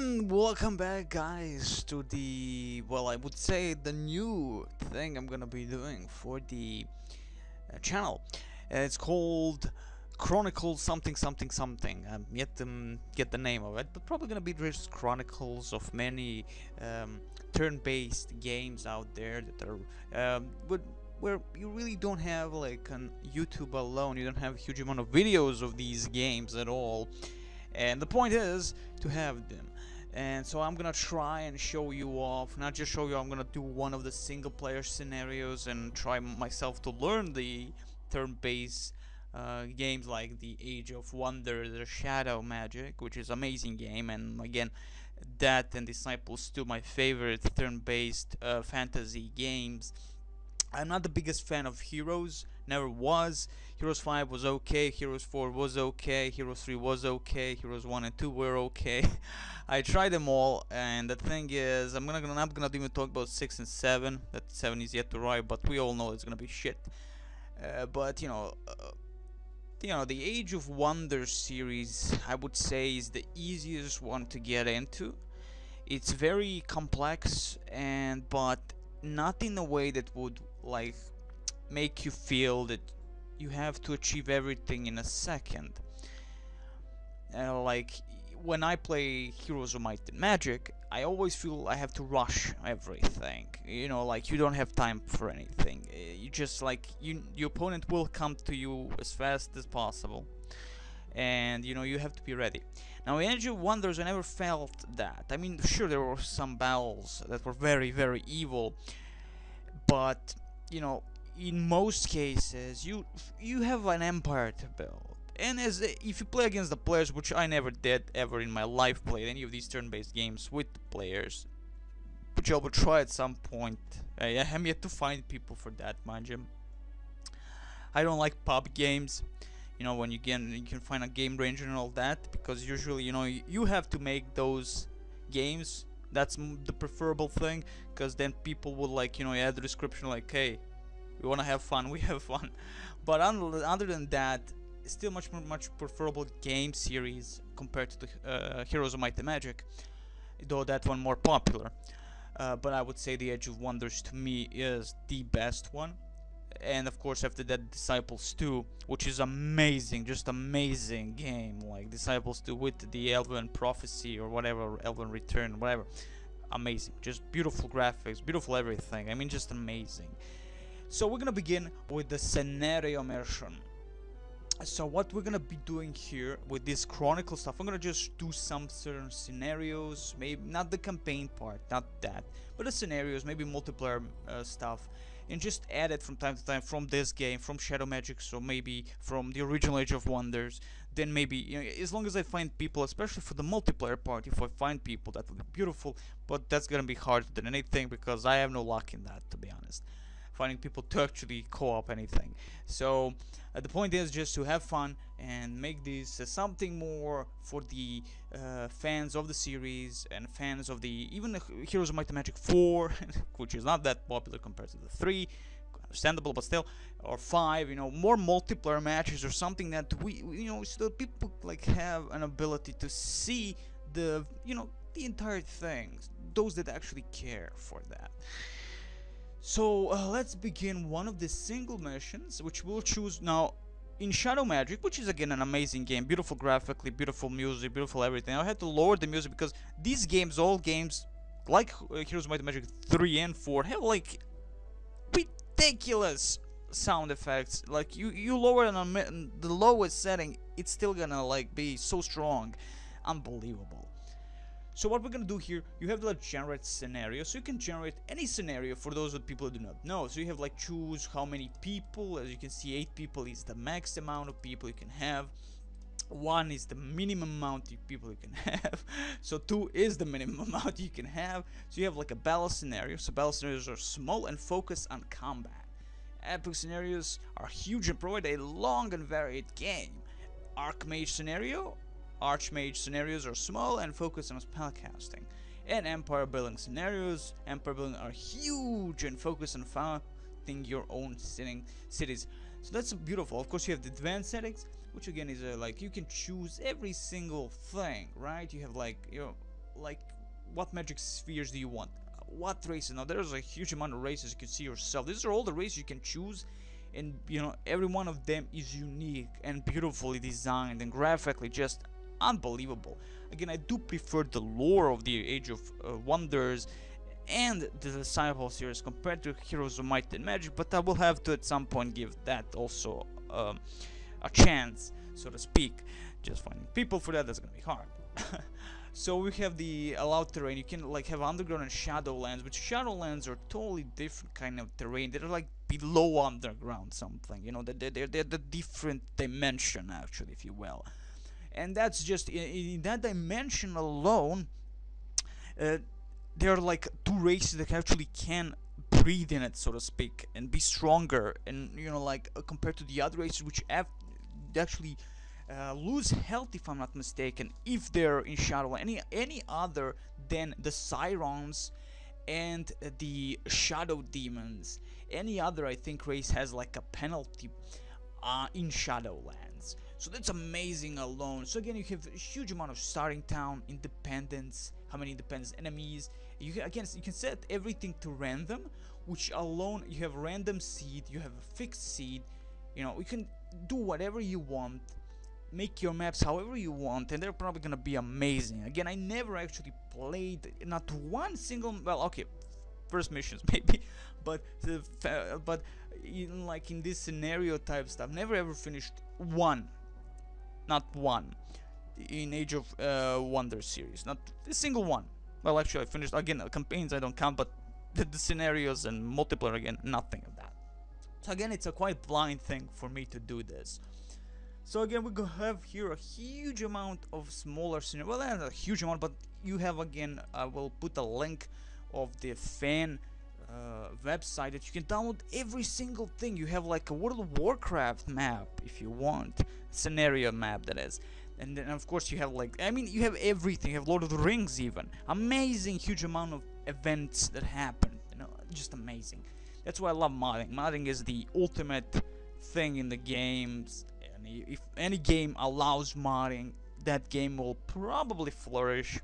And welcome back, guys, to the, well, I would say the new thing I'm gonna be doing for the channel. It's called Chronicles something something something. I'm yet to get the name of it, but probably gonna be just chronicles of many turn-based games out there that are where you really don't have, like, on YouTube alone, you don't have a huge amount of videos of these games at all. And the point is to have them. And so I'm gonna try and show you off, not just show you, I'm gonna do one of the single player scenarios and try myself to learn the turn-based games like the Age of Wonder, the Shadow Magic, which is an amazing game. And again, that and Disciples 2, my favorite turn-based fantasy games. I'm not the biggest fan of Heroes, never was. Heroes 5 was okay, Heroes 4 was okay, Heroes 3 was okay, Heroes 1 and 2 were okay. I tried them all, and the thing is, I'm not gonna even talk about 6 and 7. That 7 is yet to arrive, but we all know it's gonna be shit. But the Age of Wonder series, I would say, is the easiest one to get into. It's very complex, but not in a way that would like make you feel that you have to achieve everything in a second. Like when I play Heroes of Might and Magic, I always feel I have to rush everything. Like you don't have time for anything. You just your opponent will come to you as fast as possible, and you have to be ready. Now in Age of Wonders, I never felt that. I mean, sure, there were some battles that were very, very evil, but in most cases you have an empire to build. And if you play against the players, which I never did ever in my life, played any of these turn-based games with players, which I will try at some point. I am yet to find people for that, mind you. I don't like pub games, when you can find a game ranger and all that, because usually you have to make those games. That's the preferable thing, because then people will add the description like, hey, we want to have fun, we have fun. But other than that, it's still much preferable game series compared to the Heroes of Might and Magic, though that one more popular. But I would say the Age of Wonders to me is the best one. And of course after that, Disciples 2, which is amazing, just amazing game. Like Disciples 2 with the Elven Prophecy or whatever, Elven Return, whatever. Amazing, just beautiful graphics, beautiful everything. I mean, just amazing. So we're gonna begin with the scenario immersion. So what we're gonna be doing here with this Chronicle stuff, I'm gonna just do some certain scenarios, maybe not the campaign part, not that, but the scenarios, maybe multiplayer stuff, and just add it from time to time from this game, from Shadow Magic, so maybe from the original Age of Wonders. Then maybe, as long as I find people, especially for the multiplayer part, if I find people, that would be beautiful. But that's gonna be harder than anything, because I have no luck in that, to be honest, finding people to actually co-op anything. So the point is just to have fun and make this something more for the fans of the series and fans of even the Heroes of Might and Magic 4, which is not that popular compared to the 3, understandable, but still, or 5, more multiplayer matches or something that so people have an ability to see the entire thing, those that actually care for that. So let's begin one of the single missions, which we'll choose now in Shadow Magic, which is again an amazing game, beautiful graphically, beautiful music, beautiful everything. I had to lower the music because these games, all games like Heroes of Might and Magic 3 and 4, have ridiculous sound effects. Like you lower it on the lowest setting, it's still gonna be so strong, unbelievable. So what we're gonna do here, you have to generate scenarios. So you can generate any scenario for those of people who do not know. So you have choose how many people. As you can see, 8 people is the max amount of people you can have. 1 is the minimum amount of people you can have. So 2 is the minimum amount you can have. So you have a battle scenario. So battle scenarios are small and focus on combat. Epic scenarios are huge and provide a long and varied game. Archmage scenario. Archmage scenarios are small and focus on spellcasting. And Empire building scenarios, Empire building are huge and focus on founding your own cities. So that's beautiful. Of course, you have the advanced settings, which again is you can choose every single thing, right? You have like, what magic spheres do you want? What races? Now there's a huge amount of races you can see yourself. These are all the races you can choose, and you know, every one of them is unique and beautifully designed and graphically just unbelievable. Again, I do prefer the lore of the Age of Wonders and the Disciple series compared to Heroes of Might and Magic, but I will have to at some point give that also a chance, so to speak. Just finding people for that's gonna be hard. So we have the allowed terrain. You can like have underground and shadowlands, which shadowlands are totally different kind of terrain. They're like below underground something, you know, they're the different dimension actually, if you will. And that's just in that dimension alone, there are like two races that actually can breathe in it, so to speak, and be stronger, and you know, like compared to the other races which actually lose health, if I'm not mistaken, if they're in shadow. Any other than the Sirens and the Shadow Demons, any other I think race has like a penalty in Shadowlands. So that's amazing alone. So again, you have a huge amount of starting town, independence, how many independence enemies. You can set everything to random, which alone you have random seed, you have a fixed seed. You know, you can do whatever you want, make your maps however you want, and they're probably gonna be amazing. Again, I never actually played not one single, well, okay, first missions maybe, but in this scenario type stuff, never ever finished one, not one, in Age of Wonders series, not a single one. Well, actually I finished, again, campaigns I don't count, but the scenarios and multiplayer, again, nothing of that. So again, it's a quite blind thing for me to do this. So again, we have here a huge amount of smaller scenarios. Well, not a huge amount, but you have, again, I will put a link of the fan website that you can download every single thing. You have like a World of Warcraft map if you want, scenario map that is, and then of course you have like, I mean, you have everything. You have Lord of the Rings even. Amazing, huge amount of events that happen, you know, just amazing. That's why I love modding. Modding is the ultimate thing in the games. If any game allows modding, that game will probably flourish.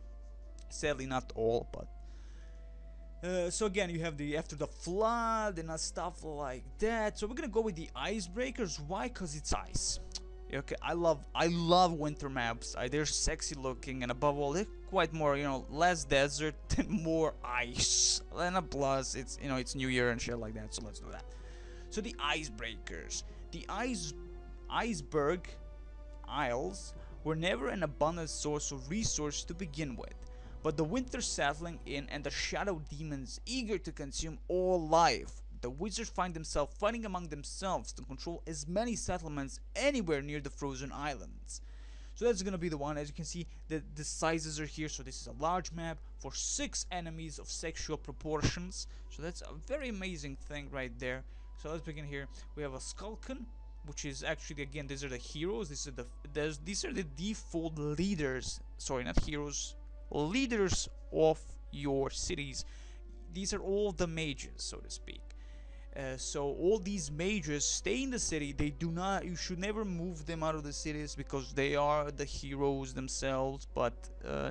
Sadly, not all, but so again, you have the After the Flood and stuff like that. So we're gonna go with the icebreakers. Why? Cause it's ice. Okay, I love winter maps. They're sexy looking, and above all, they're quite more, you know, less desert and more ice. And a plus, it's, you know, it's New Year and shit like that. So let's do that. So the icebreakers, the iceberg isles were never an abundant source of resource to begin with, but the winter settling in and the shadow demons eager to consume all life, the wizards find themselves fighting among themselves to control as many settlements anywhere near the frozen islands. So that's gonna be the one. As you can see, the sizes are here. So this is a large map for 6 enemies of sexual proportions. So that's a very amazing thing right there. So let's begin here. We have a Skulken, which is actually, again, these are the heroes. These are the default leaders. Sorry, not heroes. Leaders of your cities. These are all the mages, so to speak. So all these mages stay in the city. They do not. You should never move them out of the cities because they are the heroes themselves, but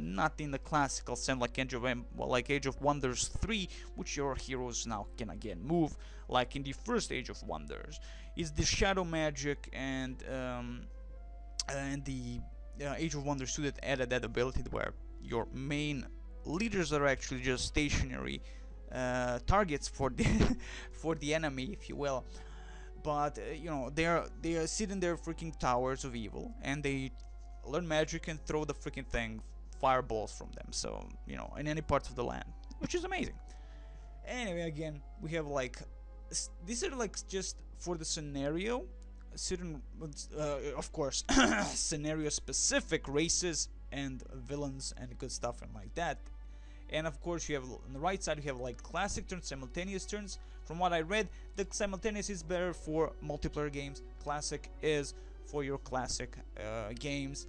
not in the classical sense, like Age of Wonders 3, which your heroes now can again move, like in the first Age of Wonders. Is the shadow magic and the Age of Wonders 2 that added that ability where your main leaders are actually just stationary targets for the for the enemy, if you will. But you know, they are sitting there freaking towers of evil, and they learn magic and throw the freaking thing fireballs from them. So you know, in any parts of the land, which is amazing. Anyway, again, we have like these are like just for the scenario, certain of course scenario specific races and villains and good stuff and like that. And of course you have on the right side you have like classic turns, simultaneous turns. From what I read, the simultaneous is better for multiplayer games, classic is for your classic games.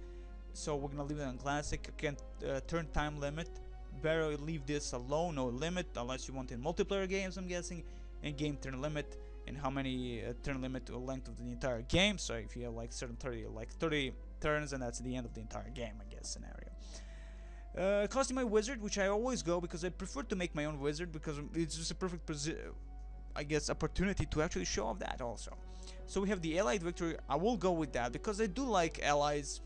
So we're gonna leave it on classic. Again, turn time limit, better leave this alone, no limit, unless you want in multiplayer games, I'm guessing. And game turn limit, and how many turn limit or length of the entire game. So if you have like certain 30 turns, and that's the end of the entire game, I guess, scenario. Costing my wizard, which I always go because I prefer to make my own wizard because it's just a perfect I guess opportunity to actually show off that also. So we have the allied victory. I will go with that because I do like allies,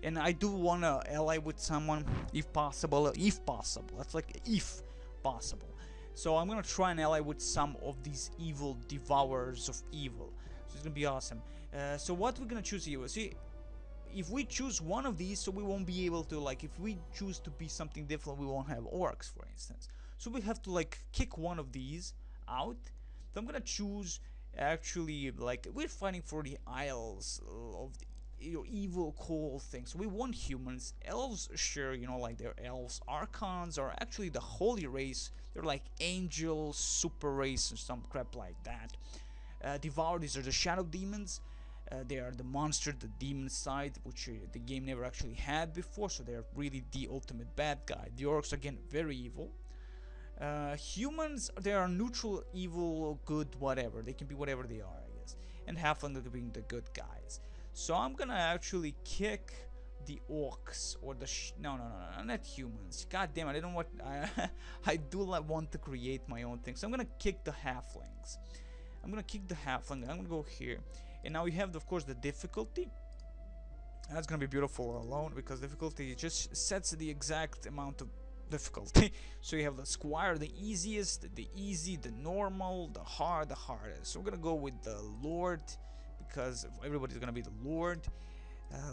and I do wanna ally with someone if possible. If possible, that's like if possible. So I'm gonna try and ally with some of these evil devourers of evil. So it's gonna be awesome. So what we're gonna choose here? See, if we choose one of these, so we won't be able to, like, if we choose to be something different, we won't have orcs, for instance. So we have to like kick one of these out. So I'm gonna choose, actually, like, we're fighting for the Isles of the, you know, evil cold things. So we want humans. Elves, sure, you know, like they're elves. Archons are actually the holy race. They're like angels, super race, and some crap like that. Devourers are the shadow demons. They are the monster, the demon side, which the game never actually had before, so they're really the ultimate bad guy. The orcs, again, very evil. Humans, they are neutral, evil, good, whatever. They can be whatever they are, I guess. And halflings being the good guys. So I'm gonna actually kick the orcs, or the no, not humans. God damn it, I don't want. I do want to create my own thing. So I'm gonna kick the halflings. I'm gonna kick the halfling. I'm gonna go here, and now we have, of course, the difficulty. That's gonna be beautiful alone because difficulty just sets the exact amount of difficulty. So you have the squire, the easiest, the easy, the normal, the hard, the hardest. So we're gonna go with the lord because everybody's gonna be the lord.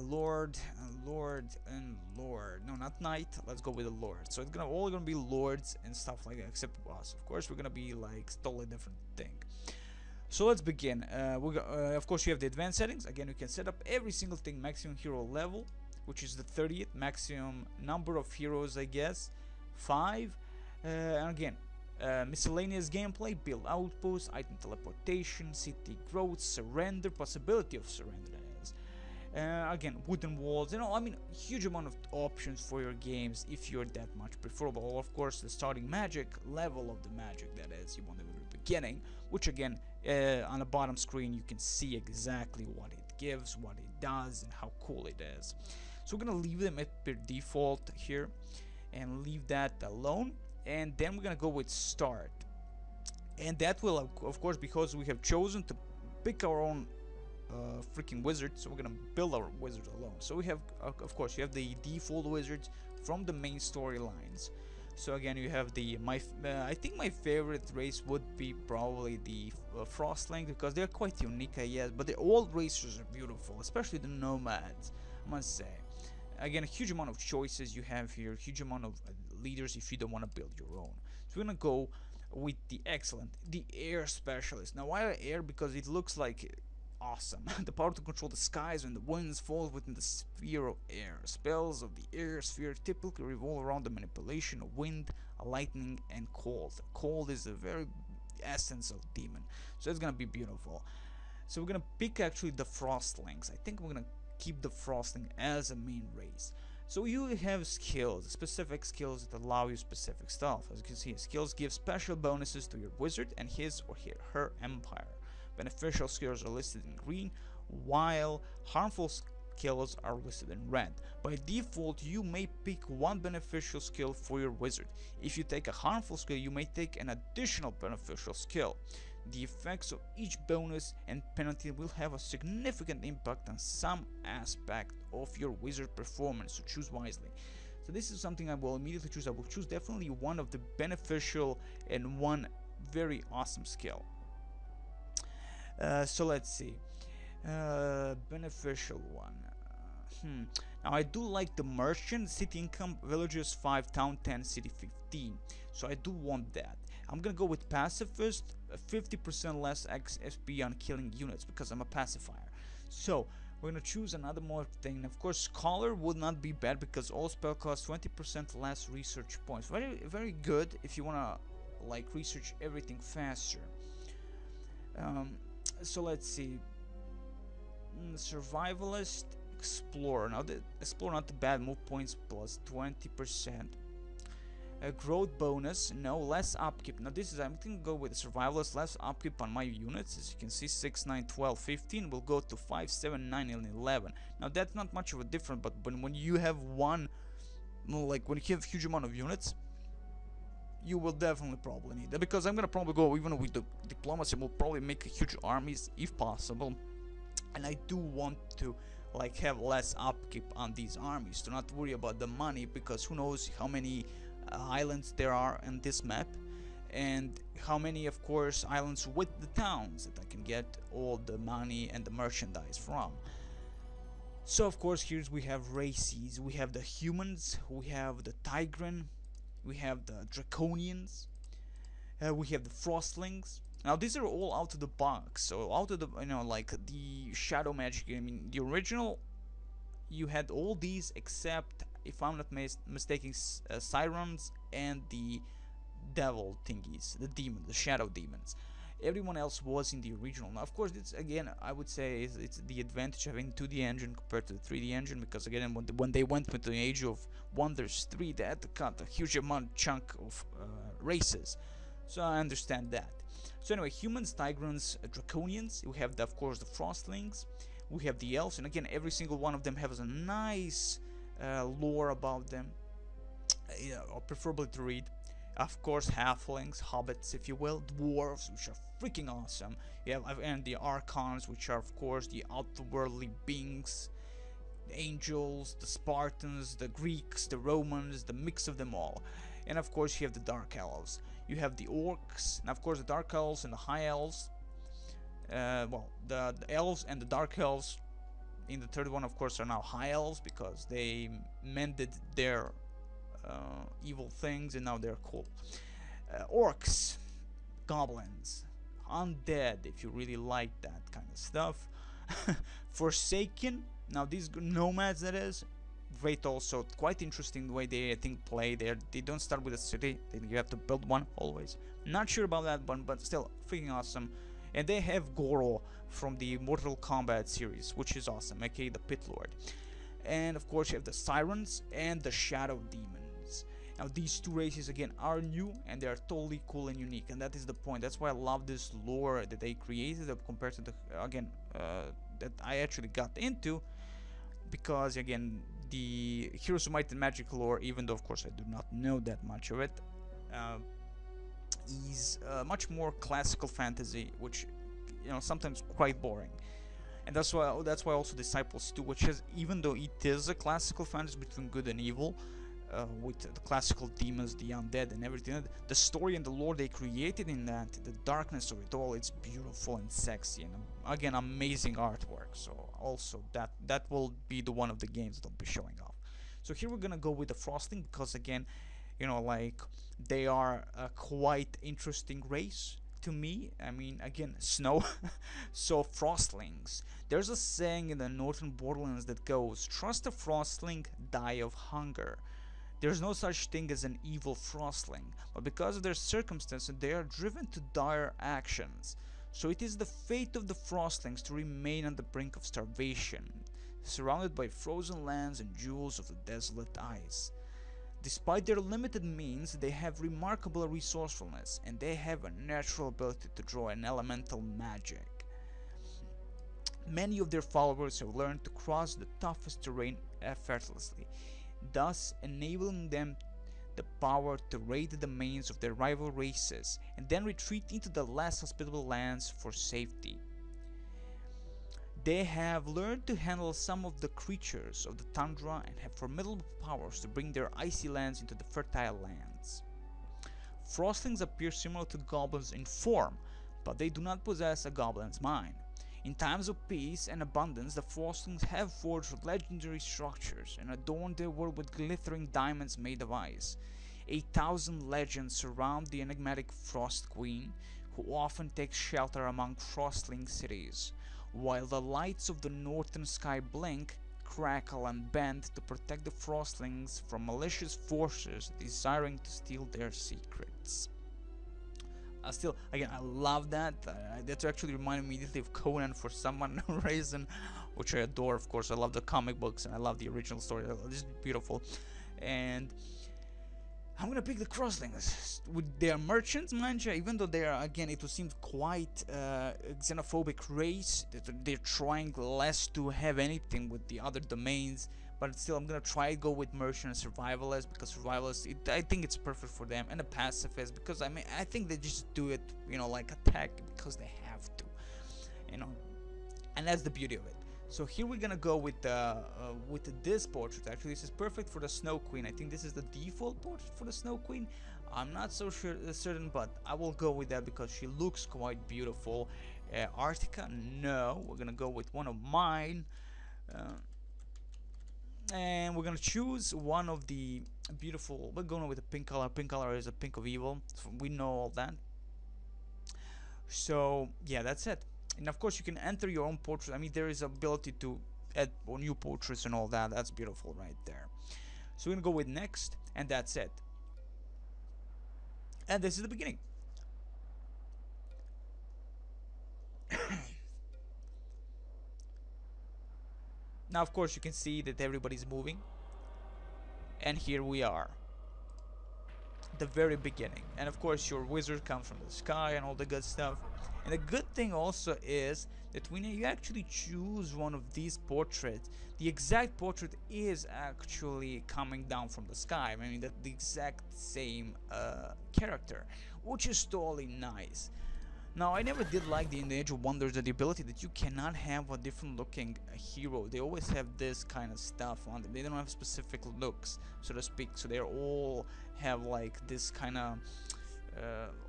Lord, and Lord. No, not knight. Let's go with the Lord. So it's all gonna be lords and stuff like that, except us. Of course, we're gonna be like totally different thing. So let's begin. Of course, you have the advanced settings. Again, you can set up every single thing. Maximum hero level, which is the 30th. Maximum number of heroes, I guess, 5. And again, miscellaneous gameplay, build outposts, item teleportation, city growth, surrender, possibility of surrender. Again, wooden walls, you know, I mean, huge amount of options for your games if you're that much preferable. Of course, the starting magic, level of the magic, that is, you want at the beginning, which again, on the bottom screen, you can see exactly what it gives, what it does, and how cool it is. So we're gonna leave them at their default here, and leave that alone, and then we're gonna go with start. And that will, of course, because we have chosen to pick our own freaking wizard, so we're gonna build our wizard alone. So we have, of course, you have the default wizards from the main storylines. So again, you have the I think my favorite race would be probably the Frostling, because they're quite unique, I guess. But all races are beautiful, especially the nomads, I must say. Again, a huge amount of choices you have here, huge amount of leaders if you don't want to build your own. So we're gonna go with the air specialist. Now, why air? Because it looks like awesome. The power to control the skies and the winds falls within the sphere of air. Spells of the air sphere typically revolve around the manipulation of wind, lightning, and cold. Cold is the very essence of demon, so it's gonna be beautiful. So we're gonna pick actually the Frostlings. I think we're gonna keep the Frostling as a main race. So you have skills, specific skills that allow you specific stuff. As you can see, skills give special bonuses to your wizard and his or her empire. Beneficial skills are listed in green, while harmful skills are listed in red. By default, you may pick one beneficial skill for your wizard. If you take a harmful skill, you may take an additional beneficial skill. The effects of each bonus and penalty will have a significant impact on some aspect of your wizard performance, so choose wisely. So this is something I will immediately choose. I will choose definitely one of the beneficial and one very awesome skill. So let's see, beneficial one. Now I do like the merchant. City income, villages 5, town 10, city 15. So I do want that. I'm gonna go with pacifist, 50% less XP on killing units because I'm a pacifier. So we're gonna choose another more thing. Of course, scholar would not be bad because all spell costs 20% less research points. Very, very good if you wanna like research everything faster. So let's see, survivalist, explorer. Now the explorer not the bad, move points plus 20%. A growth bonus, no, less upkeep. Now this is, I'm gonna go with the survivalist, less upkeep on my units. As you can see, 6, 9, 12, 15 will go to 5, 7, 9, and 11. Now that's not much of a difference, but when you have one like when you have huge amount of units, you will definitely probably need that, because I'm gonna probably go even with the diplomacy. We'll probably make huge armies if possible, and I do want to like have less upkeep on these armies, to not worry about the money, because who knows how many islands there are in this map, and how many, of course, islands with the towns that I can get all the money and the merchandise from. So of course here we have races. We have the humans, we have the Tigran, we have the Draconians, we have the Frostlings. Now these are all out of the box, so out of the, you know, like the shadow magic. I mean, the original, you had all these except, if I'm not mistaken, Sirens and the devil thingies, the demons, the shadow demons. Everyone else was in the original. Now of course it's, again, I would say it's the advantage of having 2D engine compared to the 3D engine, because again when they went with the Age of Wonders 3, they had to cut a huge chunk of races, so I understand that. So anyway, humans, Tigrans, Draconians, we have of course the Frostlings, we have the elves, and again every single one of them has a nice lore about them, or preferably to read. Of course, halflings, hobbits, if you will, dwarves, which are freaking awesome. You have, and the archons, which are of course the outworldly beings, the angels, the Spartans, the Greeks, the Romans, the mix of them all. And of course, you have the dark elves. You have the orcs, and of course the dark elves and the high elves. Well, the elves and the dark elves in the third one, of course, are now high elves, because they mended their evil things and now they're cool. Orcs, goblins, undead, if you really like that kind of stuff. Forsaken, now these nomads, that is great, also quite interesting the way they, I think, play. They don't start with a city, you have to build one always. Not sure about that one, but still freaking awesome. And they have Goro from the Mortal Kombat series, which is awesome, aka the Pit Lord. And of course you have the Sirens and the Shadow Demons. Now these two races again are new, and they are totally cool and unique, and that is the point. That's why I love this lore that they created compared to the, again, that I actually got into, because again the Heroes of Might and Magic lore, even though of course I do not know that much of it, is much more classical fantasy, which, you know, sometimes quite boring. And that's why also Disciples 2, which is, even though it is a classical fantasy between good and evil, with the classical demons, the undead, and everything, the story and the lore they created in that, the darkness of it all, it's beautiful and sexy, and again amazing artwork. So also that will be the one of the games that I'll be showing off. So here we're gonna go with the Frostling, because again, you know, like, they are a quite interesting race to me. I mean, again, snow. So Frostlings, there's a saying in the northern borderlands that goes, trust a Frostling, die of hunger. There's no such thing as an evil Frostling, but because of their circumstances they are driven to dire actions. So it is the fate of the Frostlings to remain on the brink of starvation, surrounded by frozen lands and jewels of the desolate ice. Despite their limited means, they have remarkable resourcefulness, and they have a natural ability to draw an elemental magic. Many of their followers have learned to cross the toughest terrain effortlessly, thus enabling them the power to raid the domains of their rival races and then retreat into the less hospitable lands for safety. They have learned to handle some of the creatures of the tundra and have formidable powers to bring their icy lands into the fertile lands. Frostlings appear similar to goblins in form, but they do not possess a goblin's mind. In times of peace and abundance, the Frostlings have forged legendary structures and adorned their world with glittering diamonds made of ice. 8,000 legends surround the enigmatic Frost Queen, who often takes shelter among Frostling cities, while the lights of the northern sky blink, crackle, and bend to protect the Frostlings from malicious forces desiring to steal their secrets. Still, again, I love that. That actually reminded me immediately of Conan for some unknown reason, which I adore. Of course, I love the comic books and I love the original story. This is beautiful. And I'm gonna pick the Crosslings with their merchants, mind you, even though they are, again, it would seem quite xenophobic race. They're trying less to have anything with the other domains, but still I'm gonna try to go with merchant and survivalist, because survivalist, I think it's perfect for them, and a pacifist, because I mean I think they just do it, you know, like attack because they have to, you know, and that's the beauty of it. So here we're gonna go with this portrait. Actually, this is perfect for the Snow Queen. I think this is the default portrait for the Snow Queen. I'm not so certain, but I will go with that because she looks quite beautiful. Arctica, no, we're gonna go with one of mine, and we're gonna choose one of the beautiful. We're going with the pink color. Pink color is a pink of evil, so we know all that. So yeah, that's it. And of course you can enter your own portrait. I mean, there is ability to add new portraits and all that. That's beautiful right there. So we're gonna go with next, and that's it. And this is the beginning. Now of course you can see that everybody's moving, and here we are, the very beginning. And of course your wizard comes from the sky and all the good stuff. And the good thing also is that when you actually choose one of these portraits, the exact portrait is actually coming down from the sky. I mean, that the exact same character, which is totally nice. Now, I never did like in the Age of Wonders the ability that you cannot have a different looking hero. They always have this kind of stuff on them. They don't have specific looks, so to speak. So they all have like this kind of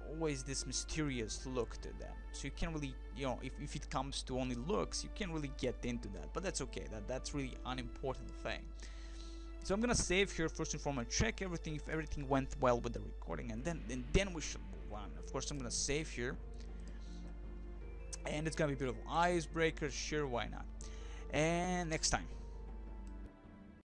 always this mysterious look to them. So you can't really, you know, if it comes to only looks, you can't really get into that. But that's okay. That's really unimportant thing. So I'm gonna save here first and foremost, check everything if everything went well with the recording, and then we should move on. Of course, I'm gonna save here. And it's gonna be beautiful. Icebreakers, sure, why not? And next time.